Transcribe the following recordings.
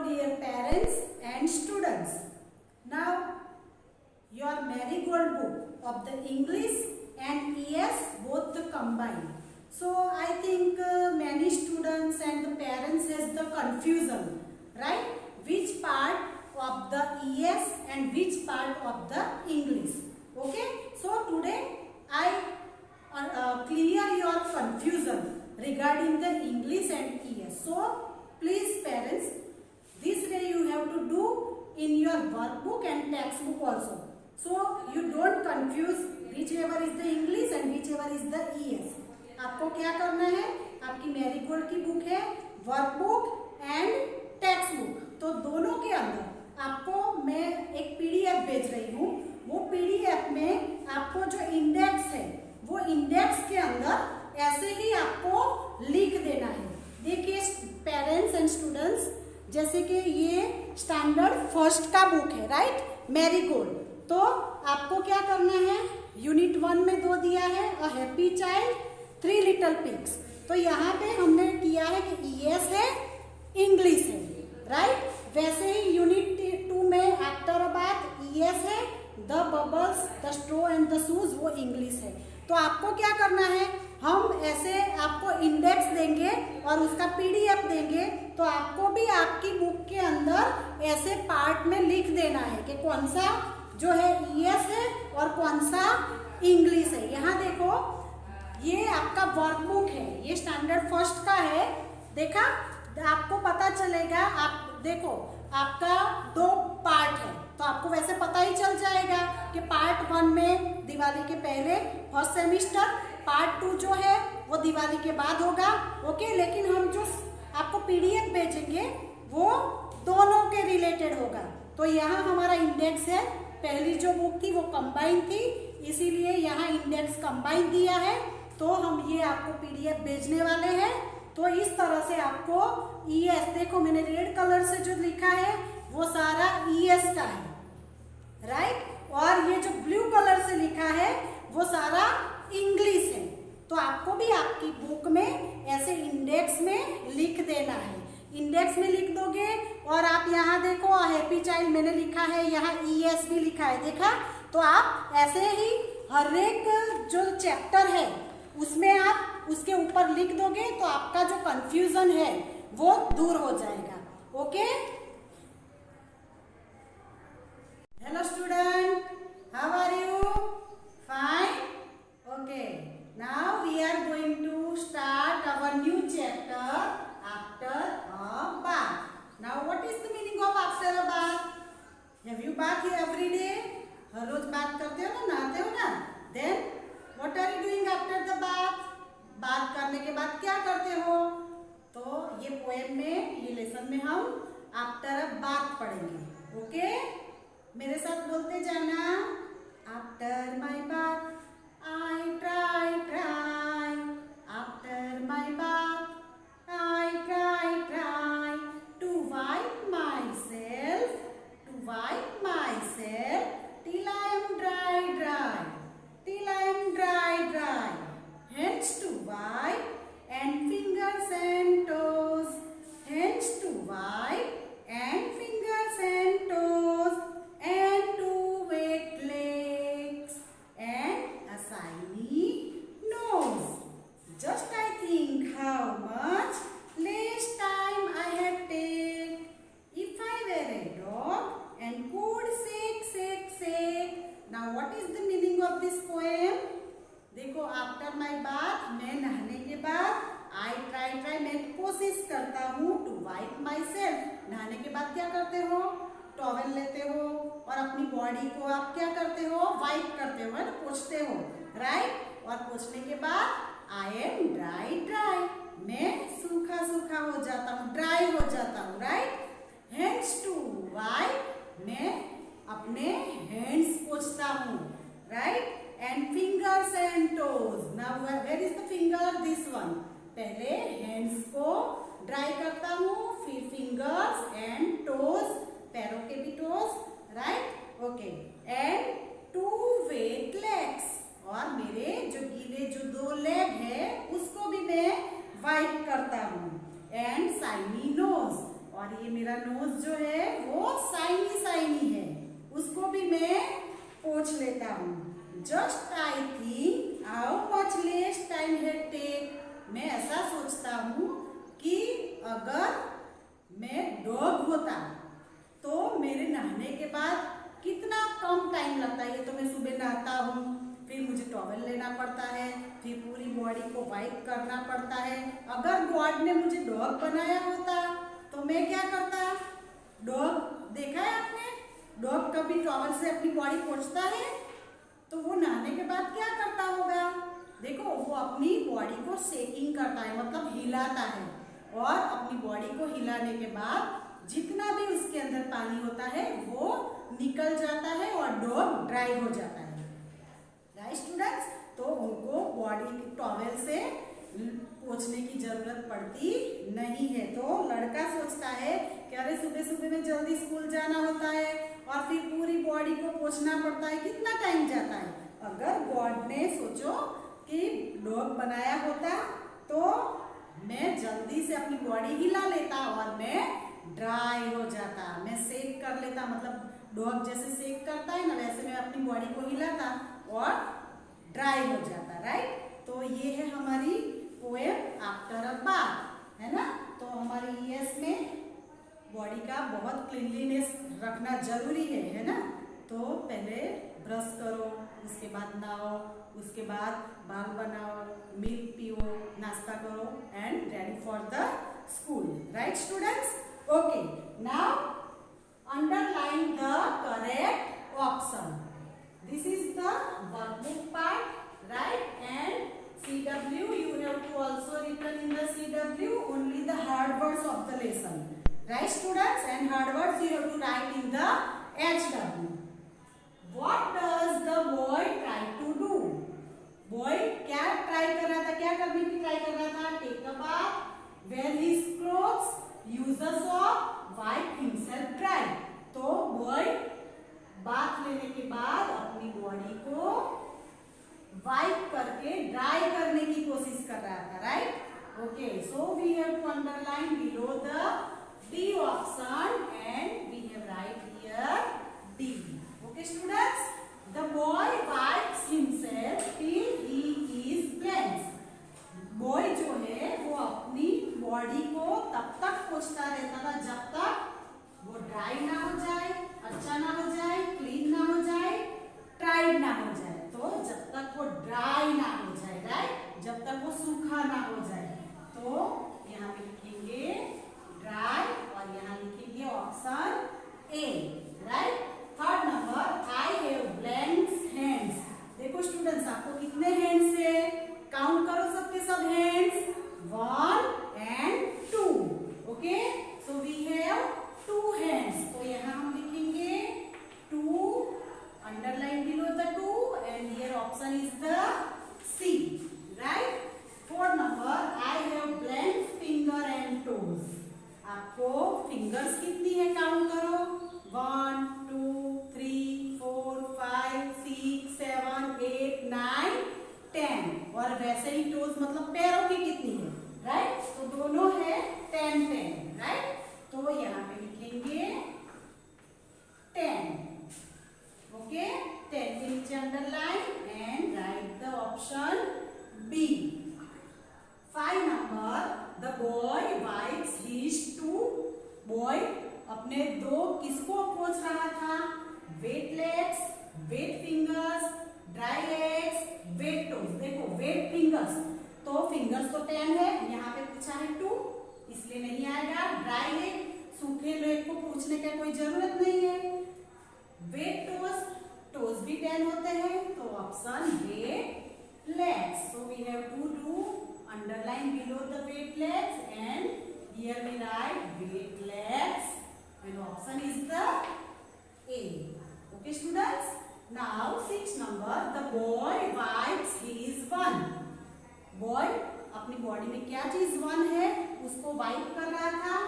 dear parents and students. Now your Marigold book of the English and ES both combined. So I think many students and the parents has the confusion, right? Which part of the ES and which part of the English. Okay. So today I clear your confusion regarding the English and ES. So please parents, this way you have to do in your workbook and textbook also. So you don't confuse whichever is the English and whichever is the ES. आपको क्या करना है, आपकी marigold की book है workbook and text book, तो दोनों के अंदर आपको मैं एक पीडीएफ भेज रही हूँ. वो पीडीएफ में आपको जो इंडेक्स है वो इंडेक्स के अंदर ऐसे ही आपको लिख देना है. देखिए पेरेंट्स एंड स्टूडेंट्स, जैसे कि ये स्टैंडर्ड फर्स्ट का बुक है राइट, मैरीगोल्ड. तो आपको क्या करना है, यूनिट 1 में 2 दिया है, a happy child, 3 little pigs. तो यहाँ पे हमने किया है कि ईएस है, इंग्लिश है राइट. वैसे ही यूनिट 2 में आफ्टर अ बाथ ईएस है, the bubbles, the straw and the shoes वो इंग्लिश है. तो आपको क्या करना है, हम ऐसे आपको इंडेक्स देंगे और उसका पीडीएफ देंगे, तो आपको भी आपकी बुक के अंदर ऐसे पार्ट में लिख देना है कि कौन सा जो है ईएस है और कौन सा इंग्लिश है. यहाँ देखो ये आपका वर्कबुक है, ये स्टैंडर्ड फर्स्ट का है. देखा, आपको पता चलेगा. आप देखो आपका 2 पार्ट है, तो आपको वैसे पता ही चल जाएगा कि पार्ट 1 में दिवाली के पहले फर्स्ट सेमिस्टर, पार्ट 2 जो है वो दिवाली के बाद होगा. ओके, लेकिन हम जो आपको पीडीएफ भेजेंगे वो दोनों के रिलेटेड होगा. तो यहाँ हमारा इंडेक्स है, पहली जो बुक थी वो कंबाइन थी, इसीलिए यहाँ इंडेक्स कंबाइन दिया है. तो हम ये आपको पीडीएफ भेजने वाले हैं. तो इस तरह से आपको ईएस, देखो मैंने रेड कलर से जो लिखा है वो सारा ईएस का है राइट, और ये जो ब्लू कलर से लिखा है वो सारा इंग्लिश है. तो आपको भी आपकी बुक में ऐसे इंडेक्स में लिख देना है. इंडेक्स में लिख दोगे और आप यहाँ देखो हैप्पी चाइल्ड मैंने लिखा है, यहाँ ईएस भी लिखा है, देखा. तो आप ऐसे ही हर एक जो चैप्टर है उसमें आप उसके ऊपर लिख दोगे तो आपका जो कंफ्यूजन है वो दूर हो जाएगा. Okay, hello student, how are you? Fine. Okay, now we are going to start our new chapter after a bath. Now what is the meaning of after a bath? Have you bath every day? हर रोज बात करते हो ना, नहाते हो ना. Then what are you doing after the bath? बात करने के बाद क्या करते हो? तो ये पोएम में, ये लेसन में हम आफ्टर अ बाथ पढ़ेंगे. ओके, मेरे साथ बोलते जाना. After my bath I try try, after my bath I try try to wipe myself, to wipe myself till I am dry dry, till I am dry dry. Hands to wipe and fingers and toes, hands to wipe and fingers and toes, and 2 wet legs and a shiny nose. Just I think how much less time I had take if I were a dog and could shake shake shake. Now what is the meaning of this poem? देखो, after my bath, मैं नहाने के बाद, आई try try, मैं कोशिश करता हूँ, to wipe my self, नहाने के बाद क्या करते हो, टॉवेल लेते हो और अपनी बॉडी को आप क्या करते हो, वाइप करते हो, है ना, पोंछते हो राइट. और पोंछने के बाद आई एम ड्राई ड्राई, मैं सूखा सूखा हो जाता हूँ, ड्राई हो जाता हूँ राइट. हैंड्स टू वाइप, मैं अपने हैंड्स पोंछता हूँ right. And fingers and toes. Now where is the finger? This one. पहले hands को ड्राई करता हूँ, फिर fingers and toes, पैरों के भी toes, right? Okay. And 2 wet legs. और मेरे जो गीले जो 2 लेग है उसको भी मैं वाइप करता हूँ. And shiny nose. और और ये मेरा नोज जो है वो शाइनी शाइनी है, उसको भी मैं पोंछ लेता हूँ। Just I think how much less time had take, मैं ऐसा सोचता हूँ कि अगर मैं डॉग होता तो मेरे नहाने के बाद कितना कम टाइम लगता है। ये तो मैं सुबह नहाता हूँ, फिर मुझे टॉवेल लेना पड़ता है, फिर पूरी बॉडी को वाइप करना पड़ता है। अगर गॉड ने मुझे डॉग बनाया होता तो मैं क्या करता? डॉग देखा है आपने? डॉग कभी टॉवेल से अपनी बॉडी पोंछता है तो वो नहाने के बाद क्या करता होगा? देखो वो अपनी बॉडी को शेकिंग करता है, मतलब हिलाता है, और अपनी बॉडी को हिलाने के बाद जितना भी उसके अंदर पानी होता है वो निकल जाता है और डॉग ड्राई हो जाता है। Right students? तो उनको बॉडी टॉवेल से पोंछने की जरूरत पड़ती नहीं है। तो लड़का सोचता है कि अरे सुबह सुबह में जल्दी स्कूल जाना होता है और फिर पूरी बॉडी को पोंछना पड़ता है, कितना टाइम जाता है। अगर गॉड ने सोचो कि डॉग बनाया होता तो मैं जल्दी से अपनी बॉडी हिला लेता और मैं ड्राई हो जाता, मैं सेक कर लेता, मतलब डॉग जैसे सेक करता है ना वैसे मैं अपनी बॉडी को हिलाता और ड्राई हो जाता। राइट? तो ये है हमारी पोएम आफ्टर अ बाथ, है ना। तो हमारी ईएस में बॉडी का बहुत क्लीनलीनेस रखना जरूरी है ना। तो पहले ब्रश करो, उसके बाद नहाओ, उसके बाद बाल बनाओ, मिल्क पियो, नाश्ता करो and ready for the school. Right students? Okay, now underline the correct option. This is the workbook part, right? And CW, you have to also written in the CW only the hard words of the lesson, right students? And hard words you have to write in the HW. What does the boy try to do? Boy क्या try कर रहा था, क्या करने की try कर रहा था? Take a bath, wear his clothes, use the soap, wipe himself dry. तो boy बाथ लेने के बाद अपनी बॉडी को वाइप करके ड्राई करने की कोशिश कर रहा था। Right? Okay, so we have to underline below the D option and we have right here D. Okay students, the boy wipes himself till he is blanched. Boy जो है वो अपनी बॉडी को तब तक पोंछता रहता था जब तक वो ड्राई ना हो जाए, अच्छा ना हो जाए, क्लीन ना हो जाए, ट्राइड ना हो जाए। तो जब तक वो ड्राई ना हो जाए, राइट, जब तक वो सूखा ना हो जाए। तो यहाँ पे लिखेंगे ड्राई और यहाँ लिखेंगे option A. Right? Third number, I have blank hands. देखो स्टूडेंट्स, आपको कितने हैंड्स है? काउंट करो सबके सब hands, 1 and 2। Okay, so we have 2 hands। तो यहाँ हम लिखेंगे 2, underline below the 2 and here option is the C, right? Fourth number, I have blank finger and toes। आपको फिंगर्स कितनी है काउंट करो, 1 2 3 4 5 6 7 8 9 10। और वैसे ही टोज मतलब पैरों की कितनी है? राइट? तो दोनों है 10 10। राइट? तो यहाँ पे लिखेंगे 10। ओके, 10 के नीचे underline and write the option B. 5 number, the boy wipes his 2। Boy अपने 2 किसको पोंछ रहा था? Wet legs, wet fingers, dry legs, wet toes. देखो वेट फिंगर्स, तो फिंगर्स तो 10 है, यहाँ पे पूछा है 2 इसलिए नहीं आएगा। ड्राई लेग, सूखे लेग को पूछने का कोई जरूरत नहीं है। वेट टोज, टोज भी 10 होते हैं, तो option wet legs. So we have to do underline below the wet legs and here we write wet legs and option is the A. Okay students, now 6 number, the boy wipes his 1। Boy अपनी body में क्या चीज 1 है उसको wipe कर रहा था?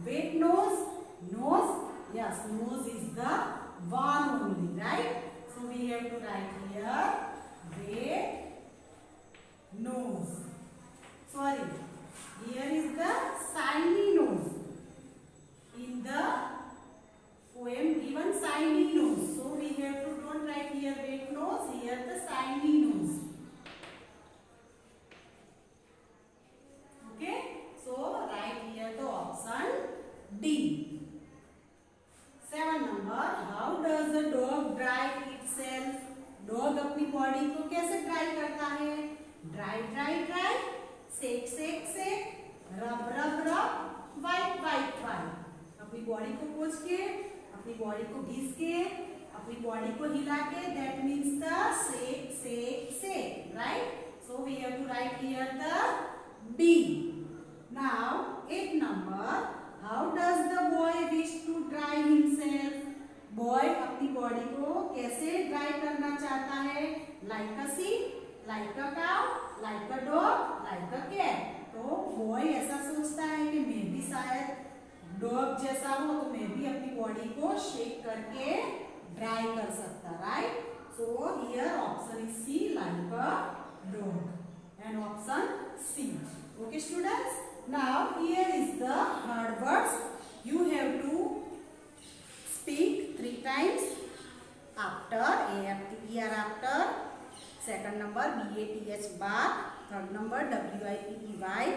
Wet nose, nose, yes, nose is the 1 only, right? So we have to write here wet nose. Sorry, here is the shiny nose. D. 7 number, how does a dog dry itself? Dog अपनी body को कैसे dry करता है? Dry dry dry, सेक shake सेक, रब रब रब, wipe wipe wipe. अपनी body को पोंछ के, अपनी बॉडी को घिस के, अपनी बॉडी को हिला के, that means the shake shake shake, right? So we have to write here the B. Now 8 number, how does the boy wish to dry himself? Boy अपनी बॉडी को कैसे ड्राई करना चाहता है? Like a sheep, like a cow, like a dog, like a cat. तो boy ऐसा सोचता है कि मैं भी शायद डॉग जैसा हो, तो मैं भी अपनी बॉडी को शेक करके ड्राई कर सकता, right? So here option is C, like a dog, and option C. Okay students, now here is the hard words. You have to speak 3 times after, AFTER after. Second number BATH bath. Third number WIPE.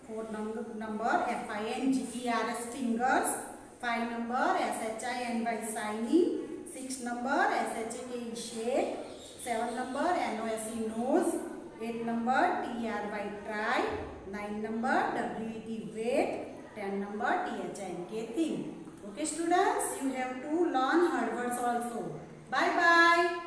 Fourth number FINGERS fingers. 5 number SHINY shiny. 6 number SHAKE shake. 7 number NOSE nose. 8 number TRY try. 9 number WET wait. 10 number THINK think. Okay students, you have to learn hard words also. Bye bye.